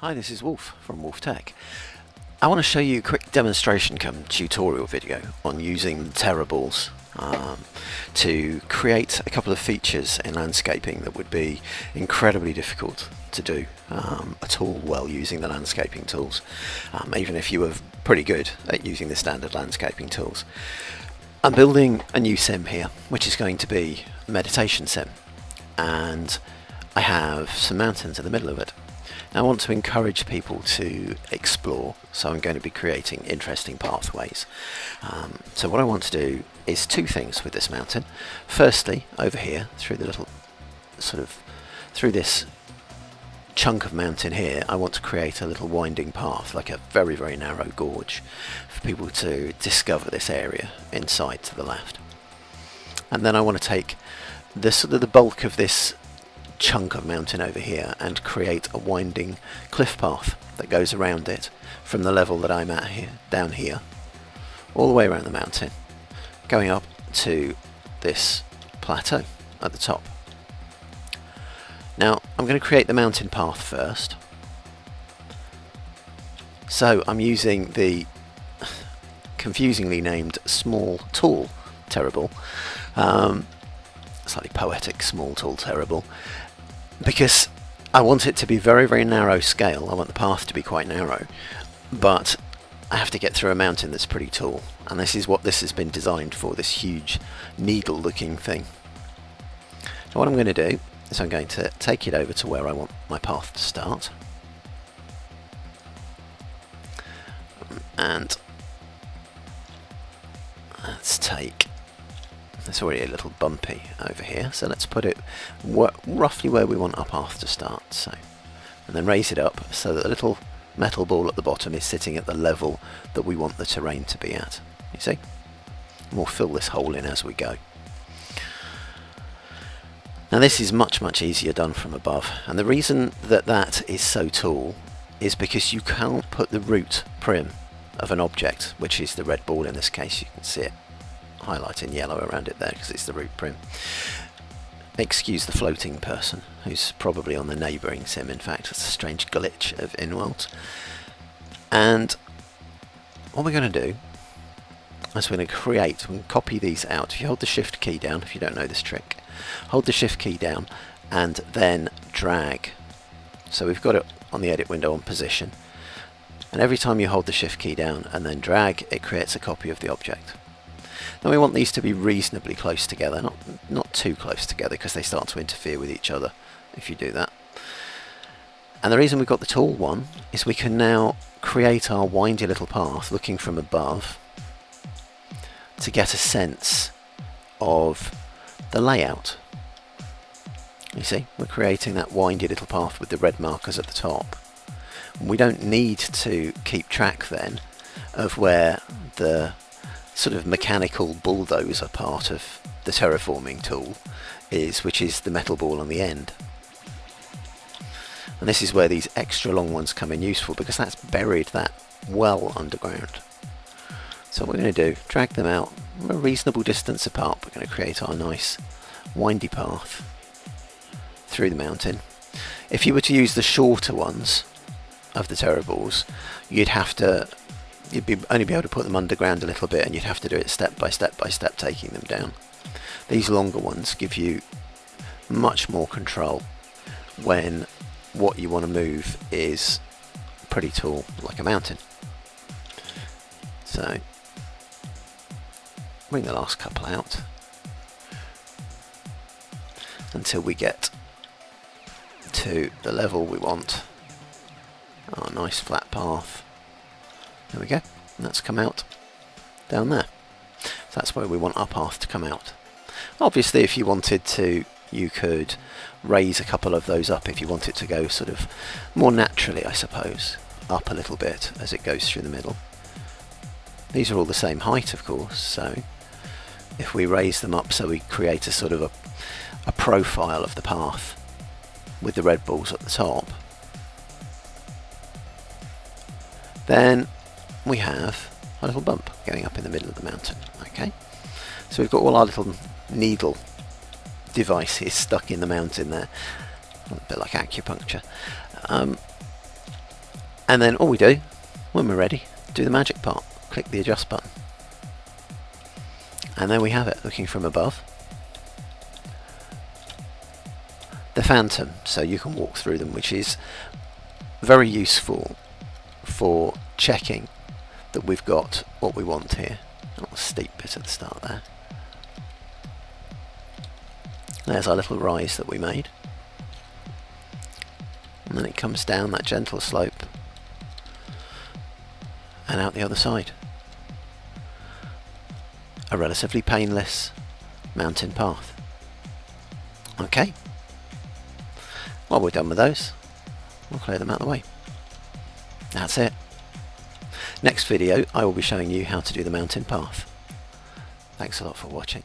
Hi, this is Wolf from Wolf-Tek. I want to show you a quick demonstration come tutorial video on using Terraballs to create a couple of features in landscaping that would be incredibly difficult to do at all while using the landscaping tools, even if you were pretty good at using the standard landscaping tools. I'm building a new sim here, which is going to be a meditation sim, and I have some mountains in the middle of it. Now I want to encourage people to explore, so I'm going to be creating interesting pathways. So what I want to do is two things with this mountain. Firstly, over here, through the little through this chunk of mountain here, I want to create a little winding path, like a very, very narrow gorge, for people to discover this area inside to the left. And then I want to take the bulk of this chunk of mountain over here and create a winding cliff path that goes around it from the level that I'm at here, down here, all the way around the mountain, going up to this plateau at the top. Now I'm going to create the mountain path first, so I'm using the confusingly named small tool Terraball, slightly poetic small tool Terraball, because I want it to be very, very narrow scale. I want the path to be quite narrow, but I have to get through a mountain that's pretty tall, and this is what this has been designed for, this huge needle looking thing. So what I'm going to do is I'm going to take it over to where I want my path to start, and let's take, it's already a little bumpy over here, so let's put it roughly where we want our path to start. So, and then raise it up so that the little metal ball at the bottom is sitting at the level that we want the terrain to be at. You see? And we'll fill this hole in as we go. Now this is much, much easier done from above, and the reason that that is so tall is because you can't put the root prim of an object, which is the red ball in this case. You can see it highlight in yellow around it there because it's the root prim. Excuse the floating person who's probably on the neighbouring sim. In fact, it's a strange glitch of InWorldz. And what we're going to do is we're going to copy these out. If you hold the shift key down, if you don't know this trick, hold the shift key down and then drag. So we've got it on the edit window on position, and every time you hold the shift key down and then drag, it creates a copy of the object. Now we want these to be reasonably close together, not too close together, because they start to interfere with each other if you do that. And the reason we've got the tall one is we can now create our windy little path looking from above to get a sense of the layout. You see, we're creating that windy little path with the red markers at the top. We don't need to keep track then of where the sort of mechanical bulldozer part of the terraforming tool is, which is the metal ball on the end. And this is where these extra long ones come in useful, because that's buried that well underground. So what we're going to do, drag them out a reasonable distance apart. We're going to create our nice windy path through the mountain. If you were to use the shorter ones of the Terraballs, you'd only be able to put them underground a little bit, and you'd have to do it step by step by step, taking them down. These longer ones give you much more control when what you want to move is pretty tall, like a mountain. So bring the last couple out until we get to the level we want. Our nice flat path. There we go, and that's come out down there. So that's where we want our path to come out. Obviously, if you wanted to, you could raise a couple of those up if you want it to go sort of more naturally, I suppose, up a little bit as it goes through the middle. These are all the same height, of course, so if we raise them up so we create a sort of a profile of the path with the red balls at the top, then we have a little bump going up in the middle of the mountain. Okay, so we've got all our little needle devices stuck in the mountain there, a bit like acupuncture. And then all we do, when we're ready, do the magic part. Click the adjust button. And there we have it, looking from above. The phantom, so you can walk through them, which is very useful for checking that we've got what we want here. A steep bit at the start there. There's our little rise that we made. And then it comes down that gentle slope and out the other side. A relatively painless mountain path. Okay. Well, we're done with those. We'll clear them out of the way. That's it. Next video I will be showing you how to do the mountain path. Thanks a lot for watching.